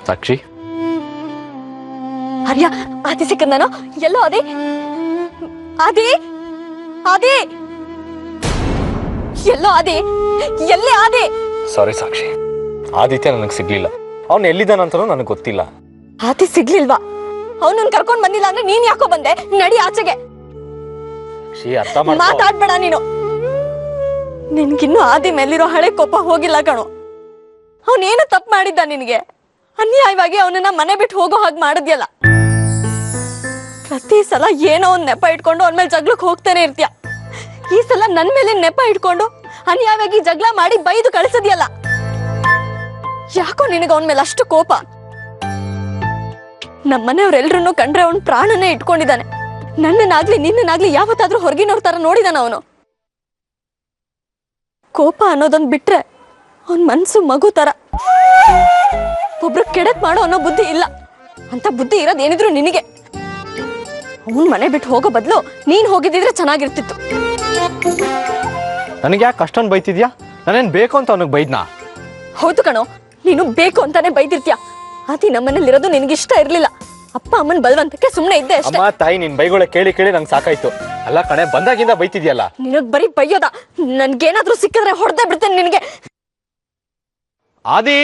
ಸಾಕ್ಷಿ ಆರ್ಯ ಆದಿ ಸಿಕ್ಕಂದನೋ ಎಲ್ಲೋ ಅದೇ ಆದಿ ಆದಿ ಎಲ್ಲೋ ಆದಿ ಎಲ್ಲೇ ಆದಿ ಸಾರಿ ಸಾಕ್ಷಿ ಆದಿತ್ಯ ನನಗೆ ಸಿಗ್ಲಿಲ್ಲ ಅವನು ಎಲ್ಲಿದ್ದಾನಂತನೂ ನನಗೆ ಗೊತ್ತಿಲ್ಲ ಆದಿ ಸಿಗ್ಲಿಲ್ವಾ ಅವನನ್ನ ಕರ್ಕೊಂಡ್ ಬಂದಿಲ್ಲ ಅಂದ್ರೆ ನೀನ್ ಯಾಕೋ ಬಂದೆ ನಡಿ ಆಚೆಗೆ ಅರ್ಥ ಮಾಡ್ಕೊ ಮಾತಾಡ್ಬೇಡ ನೀನು ನಿನ್ಗಿನ್ನು ಆದಿ ಮೇಲಿರೋ ಹಳೆ ಕೋಪ ಹೋಗಿಲ್ಲ ಕಣೋ ಅವನೇನು ತಪ್ಪು ಮಾಡಿದ್ದ ನಿನಗೆ ಅನ್ಯಾಯವಾಗಿ ಅವನನ್ನ ಮನೆ ಬಿಟ್ಟು ಹೋಗೋ ಹಾಗೆ ಮಾಡಿದ್ಯಲ್ಲ ಪ್ರತಿ ಸಲ ಏನೋ ಒಂದ್ ನೆಪ ಇಟ್ಕೊಂಡು ಅವನ ಮೇಲೆ ಜಗ್ಲಕ್ ಹೋಗ್ತಾನೆ ಇರ್ತೀಯ ಈ ಸಲ ನನ್ ಮೇಲೆ ನೆಪ ಇಟ್ಕೊಂಡು ಅನ್ಯಾಯವಾಗಿ ಜಗಳ ಮಾಡಿ ಬೈದು ಕಳಿಸದ್ಯಲ್ಲ ಯಾಕೋ ನಿನಗ ಅವನ ಮೇಲೆ ಅಷ್ಟು ಕೋಪ ನಮ್ಮನೆಯವ್ರೆಲ್ರನ್ನೂ ಕಂಡ್ರೆ ಅವನ್ ಪ್ರಾಣನೇ ಇಟ್ಕೊಂಡಿದ್ದಾನೆ ನನ್ನನ್ನಾಗ್ಲಿ ನಿನ್ನನ್ನಾಗ್ಲಿ ಯಾವತ್ತಾದ್ರೂ ಹೊರಗಿನವ್ರ ತರ ನೋಡಿದಾನ ಅವನು ಕೋಪ ಅನ್ನೋದೊಂದ್ ಬಿಟ್ರೆ ಅವನ್ ಮನ್ಸು ಮಗು ತರ ಒಬ್ರು ಕೆಡಕ್ ಮಾಡೋ ಅನ್ನೋ ಬುದ್ಧಿ ಇಲ್ಲ ಅಂತ ಬುದ್ಧಿ ಇರೋದ್ ಏನಿದ್ರು ನಿನಗೆ ಅವನ್ ಮನೆ ಬಿಟ್ಟು ಹೋಗೋ ಬದಲು ನೀನ್ ಹೋಗಿದ್ದಿದ್ರೆ ಚೆನ್ನಾಗಿರ್ತಿತ್ತು ನನಗೆ ಯಾಕೆ ಅಷ್ಟೊಂದು ಬೈತಿದ್ಯಾ ನಾನೇನ್ ಬೇಕು ಅಂತ ಅವನಿಗೆ ಬೈದ್ನಾ ಹೌದು ಕಣೋ ನೀನು ಬೇಕು ಅಂತಾನೆ ಬೈದಿರ್ತೀಯ ಆದಿ ನಮ್ಮನೇಲಿರೋದು ನಿನಗಿಷ್ಟ ಇರ್ಲಿಲ್ಲ ಅಪ್ಪ ಅಮ್ಮನ್ ಬಲವಂತಕ್ಕೆ ಸುಮ್ನೆ ಇದ್ದೆ ಅಷ್ಟೇ ಅಮ್ಮ ತಾಯಿ ನಿನ್ ಬೈಗಳ ಕೇಳಿ ಕೇಳಿ ನಂಗೆ ಸಾಕಾಯ್ತು ಅಲ್ಲ ಕಣೆ ಬಂದಾಗಿಂದ ಬೈತಿದ್ಯಲ್ಲ ನಿನಗ್ ಬರೀ ಬೈಯೋದ ನನ್ಗೇನಾದ್ರೂ ಸಿಕ್ಕಿದ್ರೆ ಹೊಡೆದೇ ಬಿಡ್ತೇನೆ ನಿನಗೆ ಆದಿ